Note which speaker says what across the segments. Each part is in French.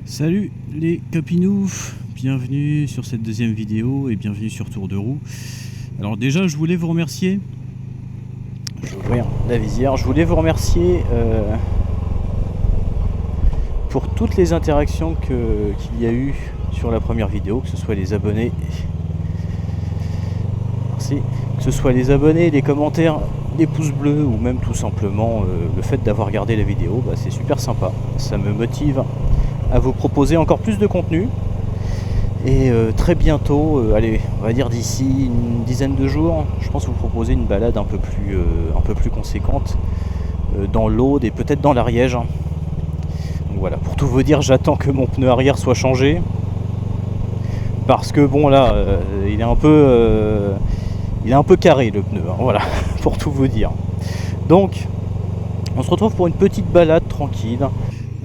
Speaker 1: Salut les copinouf, bienvenue sur cette deuxième vidéo et bienvenue sur Tour de Roue. Alors déjà je voulais vous remercier. Je vais ouvrir la visière. Je voulais vous remercier pour toutes les interactions qu'il y a eu sur la première vidéo, que ce soit les abonnés. Merci. Que ce soit les abonnés, les commentaires, les pouces bleus ou même tout simplement le fait d'avoir regardé la vidéo, c'est super sympa. Ça me motive à vous proposer encore plus de contenu. Et très bientôt, allez, on va dire d'ici une dizaine de jours, je pense vous proposer une balade un peu plus conséquente dans l'Aude et peut-être dans l'Ariège. Donc voilà, pour tout vous dire, j'attends que mon pneu arrière soit changé. Parce que bon là, il est un peu carré le pneu, hein, voilà, pour tout vous dire. Donc, on se retrouve pour une petite balade tranquille.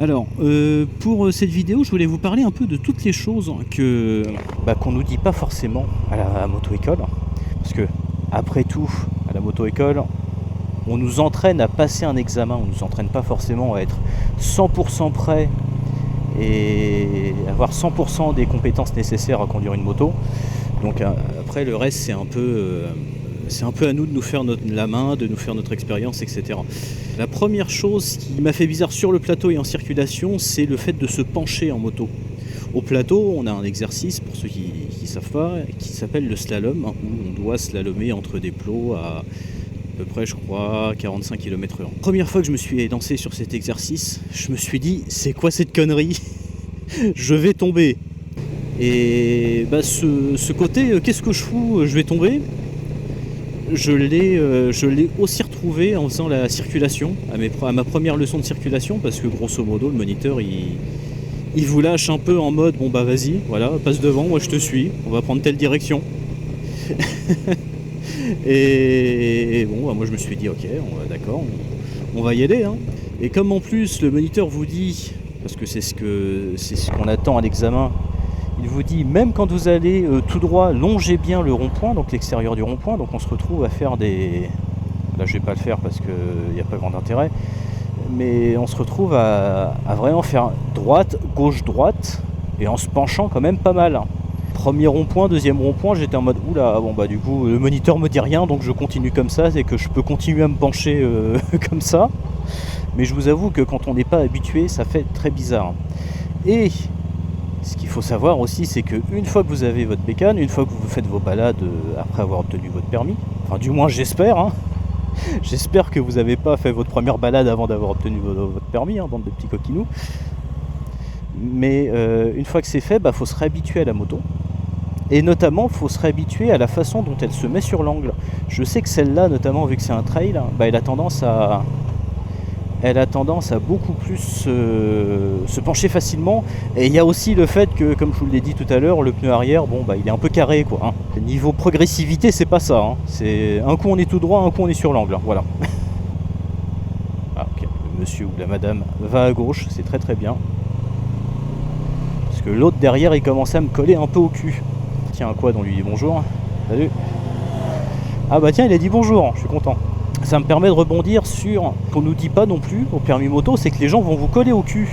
Speaker 1: Alors, pour cette vidéo, je voulais vous parler un peu de toutes les choses qu'on nous dit pas forcément à la moto-école. Parce que, après tout, à la moto-école, on nous entraîne à passer un examen, on nous entraîne pas forcément à être 100% prêt et avoir 100% des compétences nécessaires à conduire une moto. Donc après, le reste, c'est un peu à nous de nous faire la main, de nous faire notre expérience, etc. La première chose qui m'a fait bizarre sur le plateau et en circulation, c'est le fait de se pencher en moto. Au plateau, on a un exercice, pour ceux qui ne savent pas, qui s'appelle le slalom, où on doit slalomer entre des plots à peu près, je crois, 45 km/h. Première fois que je me suis lancé sur cet exercice, je me suis dit, c'est quoi cette connerie? Je vais tomber. Et ce côté, qu'est-ce que je fous? Je vais tomber. Je l'ai aussi retrouvé en faisant la circulation, à ma première leçon de circulation, parce que grosso modo, le moniteur, il vous lâche un peu en mode, bon vas-y, voilà, passe devant, moi je te suis, on va prendre telle direction. et bon, moi je me suis dit, ok, d'accord, on va y aller, hein. Et comme en plus le moniteur vous dit, parce que c'est ce qu'on attend à l'examen, il vous dit, même quand vous allez tout droit, longez bien le rond-point, donc l'extérieur du rond-point. Donc on se retrouve à faire des... Là je vais pas le faire parce qu'il n'y a pas grand intérêt. Mais on se retrouve à vraiment faire droite, gauche, droite. Et en se penchant quand même pas mal. Premier rond-point, deuxième rond-point, j'étais en mode, oula, du coup le moniteur me dit rien, donc je continue comme ça. C'est que je peux continuer à me pencher comme ça. Mais je vous avoue que quand on n'est pas habitué, ça fait très bizarre. Et... ce qu'il faut savoir aussi, c'est qu'une fois que vous avez votre bécane, une fois que vous faites vos balades après avoir obtenu votre permis, enfin du moins j'espère, hein, j'espère que vous n'avez pas fait votre première balade avant d'avoir obtenu votre permis, hein, bande de petits coquinous. Mais une fois que c'est fait, faut se réhabituer à la moto. Et notamment, il faut se réhabituer à la façon dont elle se met sur l'angle. Je sais que celle-là, notamment vu que c'est un trail, elle a tendance à beaucoup plus se pencher facilement. Et il y a aussi le fait que, comme je vous l'ai dit tout à l'heure, le pneu arrière, il est un peu carré, quoi, hein. Niveau progressivité, c'est pas ça, hein. C'est un coup on est tout droit, un coup on est sur l'angle, voilà. Ah, ok. Le monsieur ou la madame va à gauche, c'est très très bien. Parce que l'autre derrière, il commençait à me coller un peu au cul. Tiens, un quad, on lui dit bonjour. Salut. Ah tiens, il a dit bonjour, je suis content. Ça me permet de rebondir sur qu'on nous dit pas non plus au permis moto, c'est que les gens vont vous coller au cul.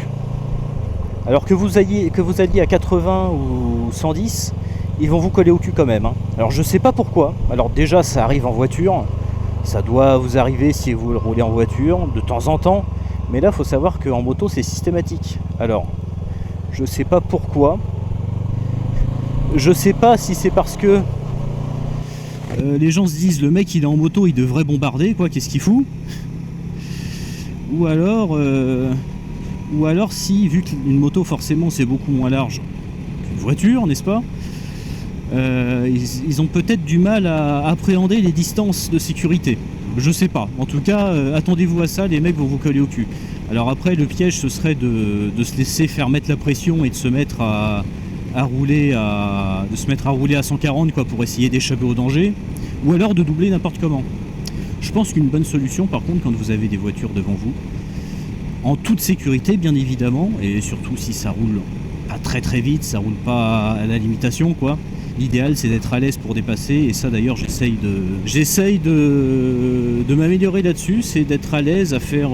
Speaker 1: Alors que vous alliez à 80 ou 110, ils vont vous coller au cul quand même, hein. Alors je sais pas pourquoi. Alors déjà ça arrive en voiture, ça doit vous arriver si vous roulez en voiture de temps en temps, mais là faut savoir qu'en moto c'est systématique. Alors je sais pas pourquoi. Je sais pas si c'est parce que les gens se disent, le mec il est en moto, il devrait bombarder, quoi, qu'est-ce qu'il fout? Ou alors si, vu qu'une moto forcément c'est beaucoup moins large qu'une voiture, n'est-ce pas, ils ont peut-être du mal à appréhender les distances de sécurité. Je sais pas, en tout cas attendez-vous à ça, les mecs vont vous coller au cul. Alors après le piège ce serait de se laisser faire mettre la pression et de se mettre à rouler à 140, quoi, pour essayer d'échapper au danger, ou alors de doubler n'importe comment. Je pense qu'une bonne solution par contre, quand vous avez des voitures devant vous, en toute sécurité bien évidemment, et surtout si ça roule pas très très vite, ça roule pas à la limitation, quoi, l'idéal c'est d'être à l'aise pour dépasser. Et ça d'ailleurs j'essaye de m'améliorer là-dessus, c'est d'être à l'aise à faire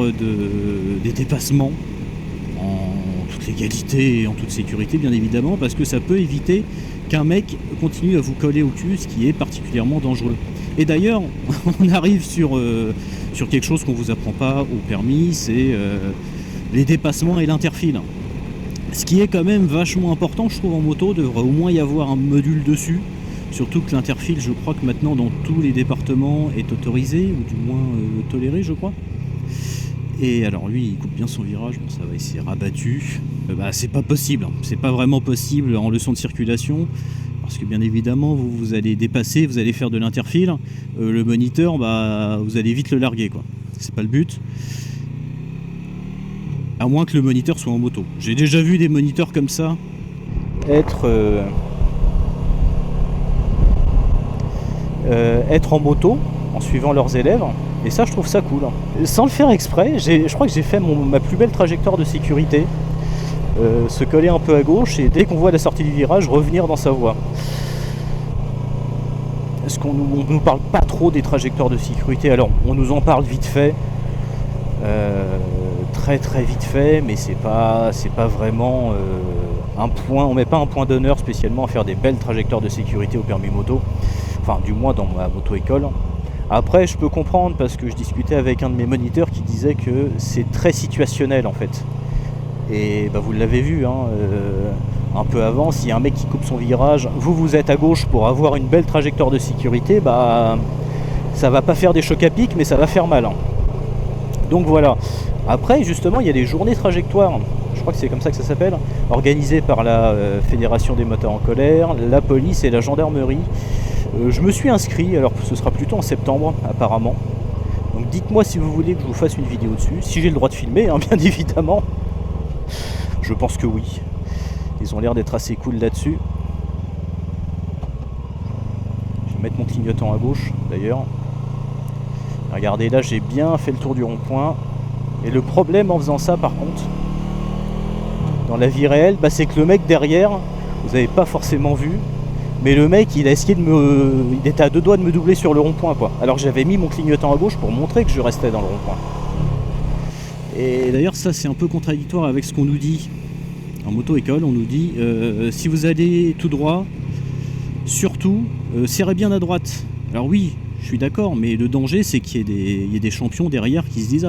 Speaker 1: des dépassements en toute légalité et en toute sécurité bien évidemment, parce que ça peut éviter qu'un mec continue à vous coller au cul, ce qui est particulièrement dangereux. Et d'ailleurs, on arrive sur quelque chose qu'on vous apprend pas au permis, c'est les dépassements et l'interfile. Ce qui est quand même vachement important, je trouve, en moto, devrait au moins y avoir un module dessus. Surtout que l'interfile, je crois que maintenant dans tous les départements est autorisé, ou du moins toléré, je crois. Et alors lui, il coupe bien son virage, bon ça va, il s'est rabattu. C'est pas possible, c'est pas vraiment possible en leçon de circulation. Parce que bien évidemment, vous allez dépasser, vous allez faire de l'interfile. Le moniteur, vous allez vite le larguer, quoi. C'est pas le but. À moins que le moniteur soit en moto. J'ai déjà vu des moniteurs comme ça être en moto en suivant leurs élèves. Et ça, je trouve ça cool. Sans le faire exprès, je crois que j'ai fait ma plus belle trajectoire de sécurité. Se coller un peu à gauche et dès qu'on voit la sortie du virage, revenir dans sa voie. Est-ce qu'on nous parle pas trop des trajectoires de sécurité? Alors, on nous en parle vite fait. Très très vite fait, mais c'est pas vraiment un point, on met pas un point d'honneur spécialement à faire des belles trajectoires de sécurité au permis moto, enfin du moins dans ma moto-école. Après je peux comprendre parce que je discutais avec un de mes moniteurs qui disait que c'est très situationnel en fait. Et vous l'avez vu, un peu avant, s'il y a un mec qui coupe son virage, vous êtes à gauche pour avoir une belle trajectoire de sécurité, ça va pas faire des chocs à pic, mais ça va faire mal. Donc voilà. Après, justement, il y a des journées trajectoires, je crois que c'est comme ça que ça s'appelle, organisées par la Fédération des moteurs en colère, la police et la gendarmerie. Je me suis inscrit, alors ce sera plutôt en septembre apparemment. Donc dites-moi si vous voulez que je vous fasse une vidéo dessus, si j'ai le droit de filmer, bien évidemment. Je pense que oui. Ils ont l'air d'être assez cool là-dessus. Je vais mettre mon clignotant à gauche d'ailleurs. Regardez, là j'ai bien fait le tour du rond-point. Et le problème en faisant ça par contre, dans la vie réelle, c'est que le mec derrière, vous n'avez pas forcément vu, mais le mec il a essayé il était à 2 doigts de me doubler sur le rond-point quoi. Alors que j'avais mis mon clignotant à gauche pour montrer que je restais dans le rond-point. Et d'ailleurs ça c'est un peu contradictoire avec ce qu'on nous dit en moto-école. On nous dit si vous allez tout droit, surtout serrez bien à droite. Alors oui, je suis d'accord, mais le danger c'est qu'il y ait des champions derrière qui se disent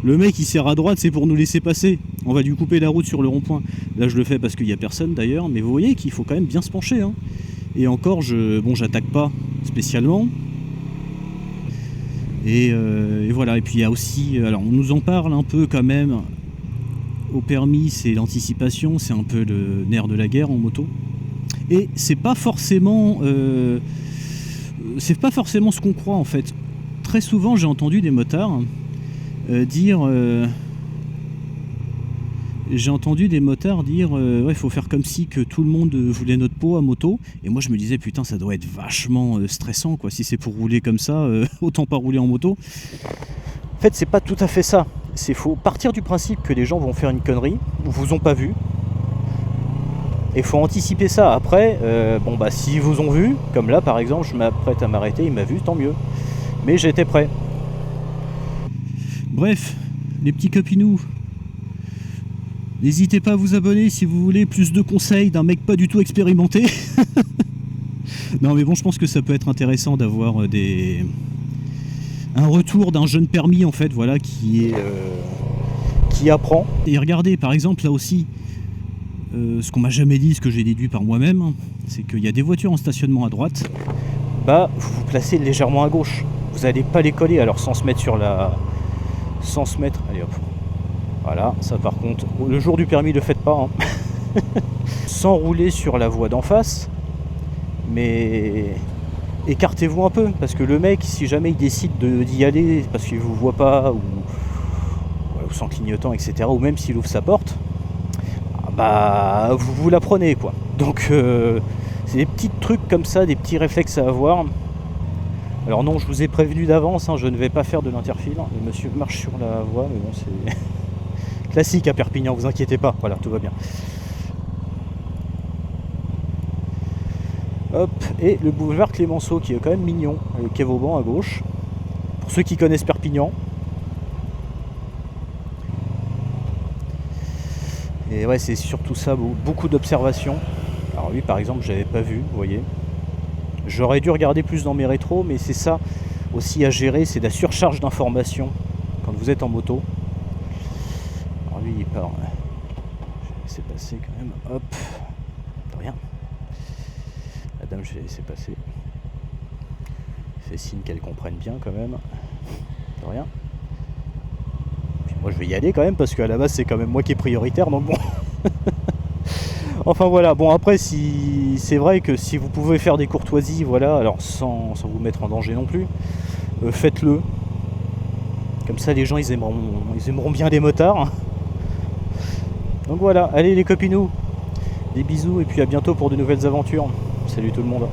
Speaker 1: le mec il serre à droite, c'est pour nous laisser passer, on va lui couper la route sur le rond-point. Là je le fais parce qu'il n'y a personne d'ailleurs, mais vous voyez qu'il faut quand même bien se pencher. Et encore, j'attaque pas spécialement. Et voilà, et puis il y a aussi, alors on nous en parle un peu quand même au permis, c'est l'anticipation, c'est un peu le nerf de la guerre en moto. Et c'est pas forcément ce qu'on croit en fait. Très souvent j'ai entendu des motards dire ouais, faut faire comme si que tout le monde voulait notre peau à moto. Et moi je me disais putain, ça doit être vachement stressant quoi. Si c'est pour rouler comme ça, autant pas rouler en moto. En fait c'est pas tout à fait ça. C'est faut partir du principe que les gens vont faire une connerie, vous ont pas vu. Et faut anticiper ça. Après, s'ils vous ont vu, comme là par exemple, je m'apprête à m'arrêter, il m'a vu, tant mieux. Mais j'étais prêt. Bref, les petits copinous, n'hésitez pas à vous abonner si vous voulez plus de conseils d'un mec pas du tout expérimenté. Non mais bon, je pense que ça peut être intéressant d'avoir un retour d'un jeune permis en fait, voilà, qui apprend. Et regardez, par exemple, là aussi, ce qu'on m'a jamais dit, ce que j'ai déduit par moi-même, c'est qu'il y a des voitures en stationnement à droite, vous vous placez légèrement à gauche. Vous n'allez pas les coller, alors sans se mettre allez hop. Voilà, ça par contre, le jour du permis, ne le faites pas. Sans rouler sur la voie d'en face, mais écartez-vous un peu, parce que le mec, si jamais il décide d'y aller, parce qu'il vous voit pas, ou sans clignotant, etc., ou même s'il ouvre sa porte, vous la prenez quoi. Donc c'est des petits trucs comme ça, des petits réflexes à avoir. Alors non, je vous ai prévenu d'avance, je ne vais pas faire de l'interfile. Le monsieur marche sur la voie, mais bon, c'est classique à Perpignan, vous inquiétez pas, voilà, tout va bien. Hop, et le boulevard Clémenceau qui est quand même mignon, le quai Vauban à gauche. Pour ceux qui connaissent Perpignan. Et ouais, c'est surtout ça, beaucoup d'observations. Alors lui par exemple, j'avais pas vu, vous voyez. J'aurais dû regarder plus dans mes rétros, mais c'est ça aussi à gérer, c'est la surcharge d'informations quand vous êtes en moto. Alors lui il part. Je vais laisser passer quand même. Hop. Rien. La dame, je vais laisser passer. Fait signe qu'elle comprenne bien quand même. De rien. Puis moi je vais y aller quand même parce qu'à la base c'est quand même moi qui est prioritaire, donc bon. Enfin voilà, bon après si c'est vrai que si vous pouvez faire des courtoisies, voilà, alors sans vous mettre en danger non plus, faites-le. Comme ça les gens ils aimeront bien les motards. Donc voilà, allez les copinous, des bisous et puis à bientôt pour de nouvelles aventures. Salut tout le monde.